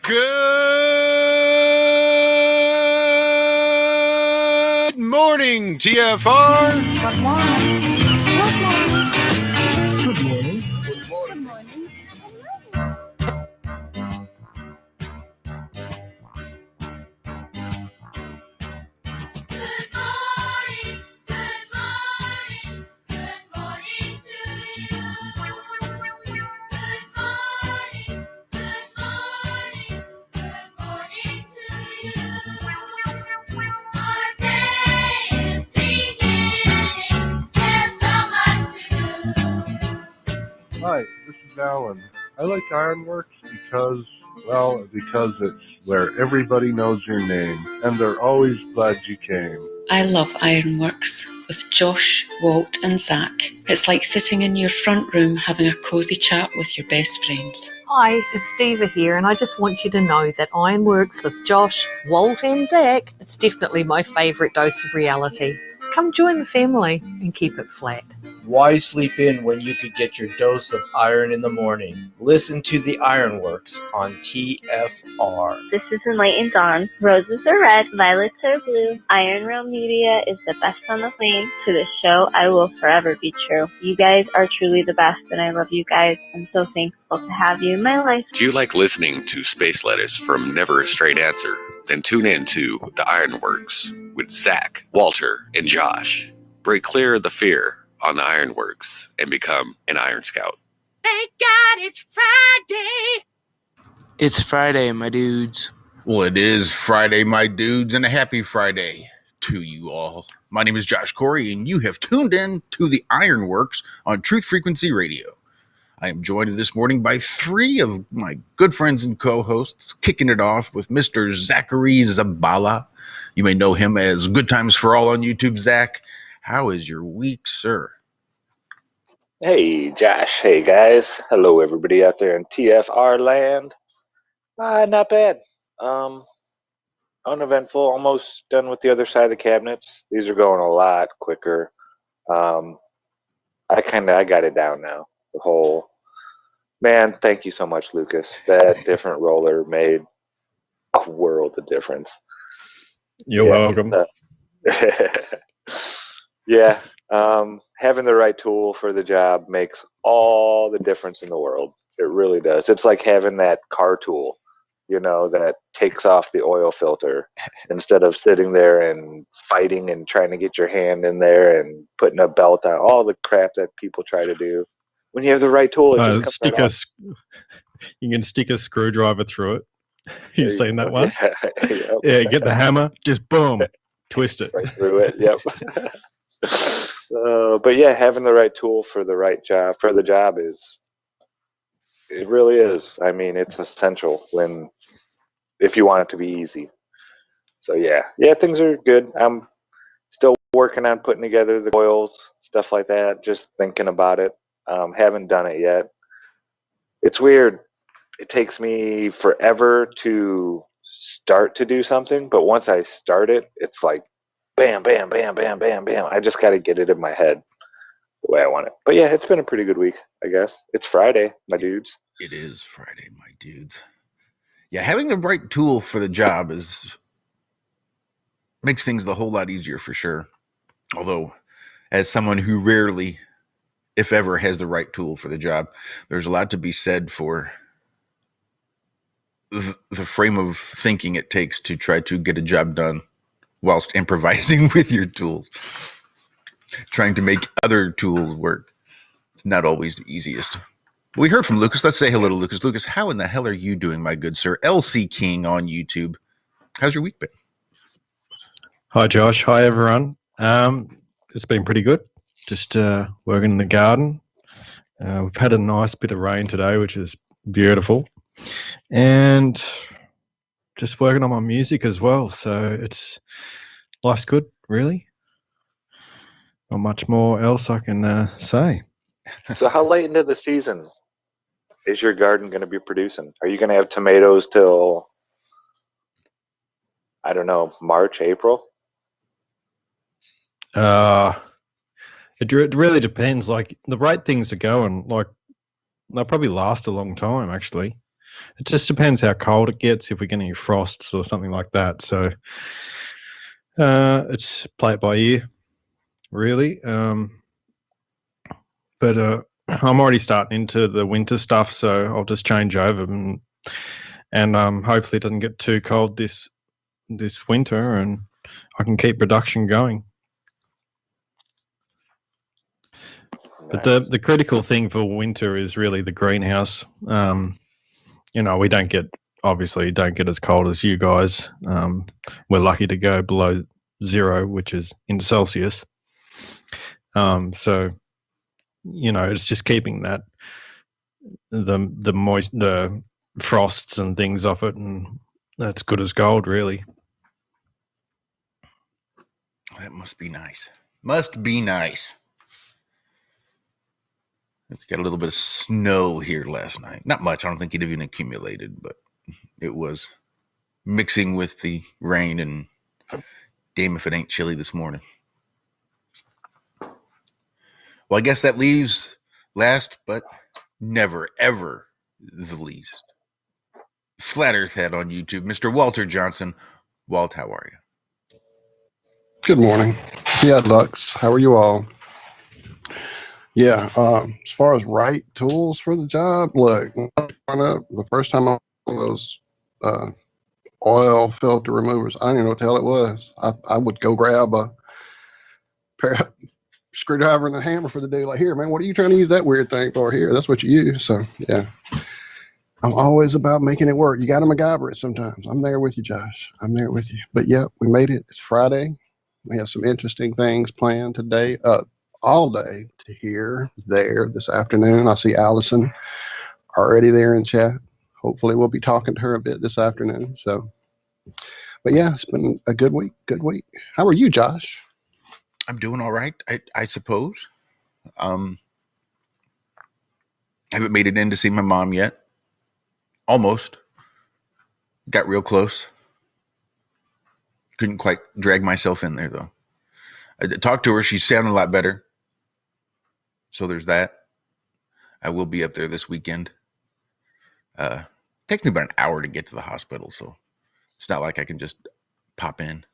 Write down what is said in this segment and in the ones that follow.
Good morning, TFR. Good morning. Good morning. Hi, this is Alan. I like Ironworx because it's where everybody knows your name, and they're always glad you came. I love Ironworx with Josh, Walt and Zach. It's like sitting in your front room having a cosy chat with your best friends. Hi, it's Diva here, and I just want you to know that Ironworx with Josh, Walt and Zach, it's definitely my favourite dose of reality. Come join the family and keep it flat. Why sleep in when you could get your dose of iron in the morning? Listen to the Ironworx on TFR. This is Enlightened Dawn. Roses are red, violets are blue. Iron Rail Media is the best on the plane. To this show, I will forever be true. You guys are truly the best, and I love you guys. I'm so thankful to have you in my life. Do you like listening to space letters from Never a Straight Answer? Then tune in to The Ironworx with Zach, Walter, and Josh. Break clear of the fear on the Ironworx and become an Iron Scout. Thank God it's Friday. It's Friday, my dudes. Well, it is Friday, my dudes, and a happy Friday to you all. My name is Josh Corey, and you have tuned in to the Ironworx on Truth Frequency Radio. I am joined this morning by three of my good friends and co-hosts, kicking it off with Mr. Zachary Zabala. You may know him as Good Times for All on YouTube. Zach, how is your week, sir? Hey, Josh. Hey, guys. Hello, everybody out there in TFR land. Not bad. Uneventful. Almost done with the other side of the cabinets. These are going a lot quicker. I got it down now. The whole, man, thank you so much, Lucas. That different roller made a world of difference. You're welcome. Yeah. Having the right tool for the job makes all the difference in the world. It really does. It's like having that car tool, that takes off the oil filter instead of sitting there and fighting and trying to get your hand in there and putting a belt on, all the crap that people try to do. When you have the right tool, it just comes right off. You can stick a screwdriver through it. You've seen that one? Yep. Yeah, get the hammer, just boom, twist it. Right through it, yep. But yeah, having the right tool for the job it really is. I mean, it's essential if you want it to be easy. So yeah, things are good. I'm still working on putting together the coils, stuff like that. Just thinking about it. Haven't done it yet. It's weird. It takes me forever to start to do something, but once I start it, it's like bam, bam, bam, bam, bam, bam. I just got to get it in my head the way I want it. But yeah, it's been a pretty good week, I guess. It's Friday, my dudes. It is Friday, my dudes. Yeah, having the right tool for the job makes things a whole lot easier for sure. Although, as someone who rarely, if ever, has the right tool for the job, there's a lot to be said for the frame of thinking it takes to try to get a job done whilst improvising with your tools. Trying to make other tools work. It's not always the easiest. We heard from Lucas. Let's say hello to Lucas. Lucas, how in the hell are you doing, my good sir? LC King on YouTube. How's your week been? Hi, Josh. Hi, everyone. It's been pretty good. Just working in the garden. We've had a nice bit of rain today, which is beautiful. And just working on my music as well. So life's good, really. Not much more else I can say. So how late into the season is your garden going to be producing? Are you going to have tomatoes till, I don't know, March, April? It really depends. Like, the rate things are going, like, they'll probably last a long time, actually. it just depends how cold it gets, if we get any frosts or something like that. So it's play it by ear, really. But I'm already starting into the winter stuff, so I'll just change over and hopefully it doesn't get too cold this winter, and I can keep production going. But the critical thing for winter is really the greenhouse. We don't get as cold as you guys. We're lucky to go below 0, which is in Celsius. So it's just keeping that the frosts and things off it, and that's good as gold, really. That must be nice. Must be nice. We got a little bit of snow here last night. Not much. I don't think it even accumulated, but it was mixing with the rain, and damn if it ain't chilly this morning. Well, I guess that leaves last but never, ever the least. Flat Earth Head on YouTube, Mr. Walter Johnson. Walt, how are you? Good morning. Yeah, Lux. How are you all? Yeah, as far as right tools for the job, look, the first time I saw those oil filter removers, I didn't even know what the hell it was. I would go grab a pair of screwdriver and a hammer for the dude. Like, here, man, what are you trying to use that weird thing for? Here, that's what you use. So, yeah, I'm always about making it work. You got to MacGyver it sometimes. I'm there with you, Josh. I'm there with you. But, yeah, we made it. It's Friday. We have some interesting things planned today, all day, to here, there, this afternoon. I see Allison already there in chat. Hopefully we'll be talking to her a bit this afternoon. So, but yeah, it's been a good week. Good week. How are you, Josh? I'm doing all right, I suppose. I haven't made it in to see my mom yet. Almost. Got real close. Couldn't quite drag myself in there, though. I talked to her. She's sounding a lot better. So there's that. I will be up there this weekend. Takes me about an hour to get to the hospital, so it's not like I can just pop in.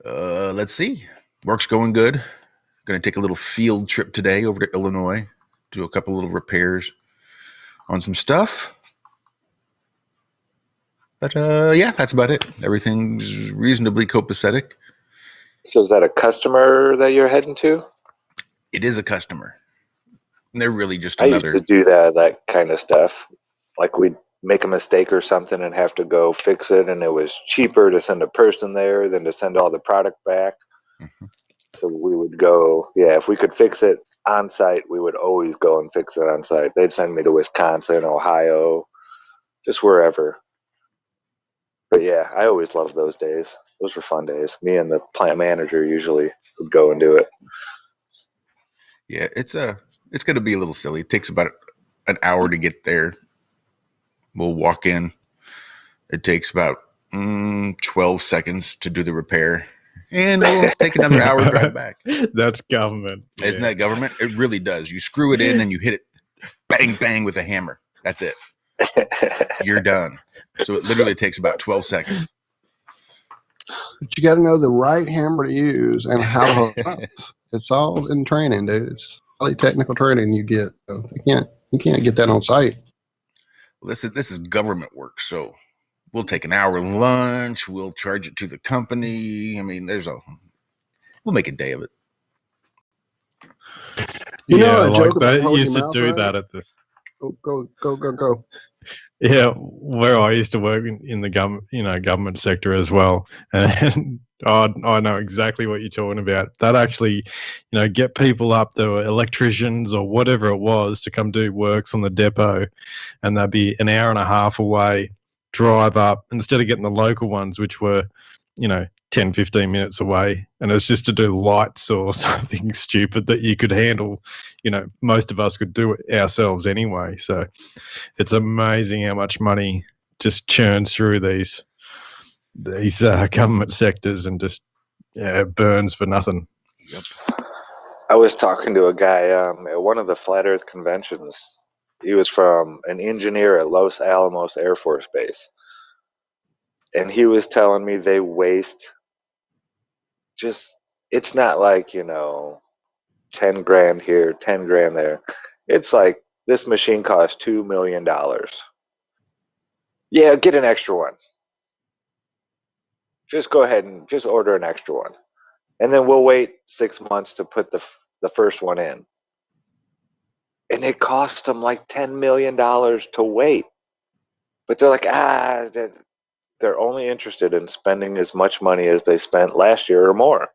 Let's see. Work's going good. Going to take a little field trip today over to Illinois. Do a couple little repairs on some stuff. But yeah, that's about it. Everything's reasonably copacetic. So is that a customer that you're heading to? It is a customer. And they're really just I another. used to do that kind of stuff. Like we'd make a mistake or something and have to go fix it, and it was cheaper to send a person there than to send all the product back. Mm-hmm. So we would go, if we could fix it on site, we would always go and fix it on site. They'd send me to Wisconsin, Ohio, just wherever. But yeah, I always loved those days. Those were fun days. Me and the plant manager usually would go and do it. Yeah, it's going to be a little silly. It takes about an hour to get there. We'll walk in. It takes about 12 seconds to do the repair. And we'll take another hour to drive back. That's government. Isn't that government? It really does. You screw it in and you hit it bang, bang with a hammer. That's it. You're done. So it literally takes about 12 seconds. But you got to know the right hammer to use and how to hook up. It's all in training, dude. It's really technical training you get. So you can't get that on site. Well, this is government work, so we'll take an hour lunch. We'll charge it to the company. I mean, we'll make a day of it. You know, a joke they about used to do that at the. Oh, go. Yeah, where I used to work in the government sector as well, and I know exactly what you're talking about. That actually, get people up, the electricians or whatever it was, to come do works on the depot, and they'd be an hour and a half away, drive up instead of getting the local ones, which were, 10, 15 minutes away, and it's just to do lights or something stupid that you could handle. Most of us could do it ourselves anyway. So it's amazing how much money just churns through these government sectors and just it burns for nothing. Yep. I was talking to a guy at one of the Flat Earth conventions He was from an engineer at Los Alamos Air Force Base. And he was telling me they waste just, it's not like, 10 grand here, 10 grand there. It's like this machine costs $2 million. Yeah, get an extra one. Just go ahead and just order an extra one. And then we'll wait 6 months to put the first one in. And it cost them like $10 million to wait. But they're like, they're only interested in spending as much money as they spent last year or more.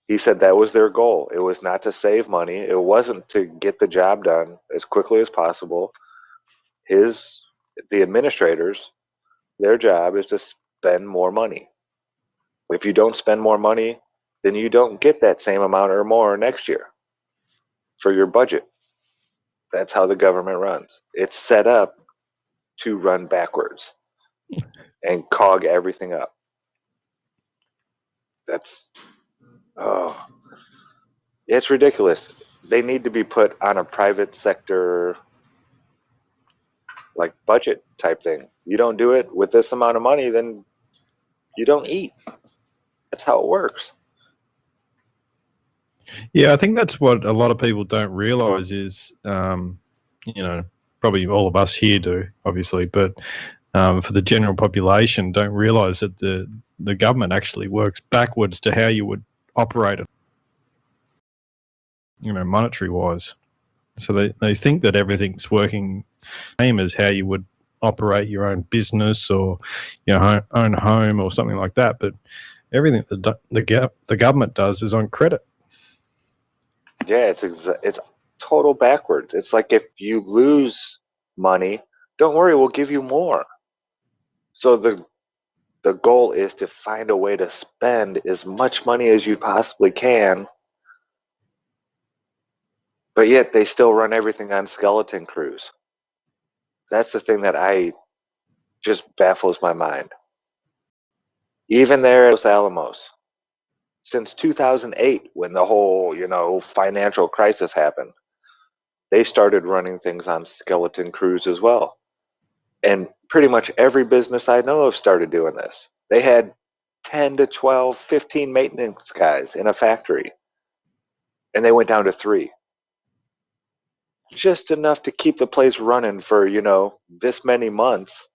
He said that was their goal. It was not to save money. It wasn't to get the job done as quickly as possible. The administrators, their job is to spend more money. If you don't spend more money, then you don't get that same amount or more next year for your budget. That's how the government runs. It's set up to run backwards and cog everything up. It's ridiculous. They need to be put on a private sector, like budget type thing. You don't do it with this amount of money, then you don't eat. That's how it works. Yeah, I think that's what a lot of people don't realize is, probably all of us here do, obviously, but for the general population, don't realize that the government actually works backwards to how you would operate it, monetary wise. So they think that everything's working the same as how you would operate your own business or your own home or something like that. But everything the government does is on credit. Yeah, it's total backwards. It's like if you lose money, don't worry, we'll give you more. So the goal is to find a way to spend as much money as you possibly can, but yet they still run everything on skeleton crews. That's the thing that just baffles my mind. Even there at Los Alamos, since 2008, when the whole, financial crisis happened, they started running things on skeleton crews as well. And pretty much every business I know of started doing this. They had 10 to 12, 15 maintenance guys in a factory, and they went down to 3. Just enough to keep the place running for, this many months.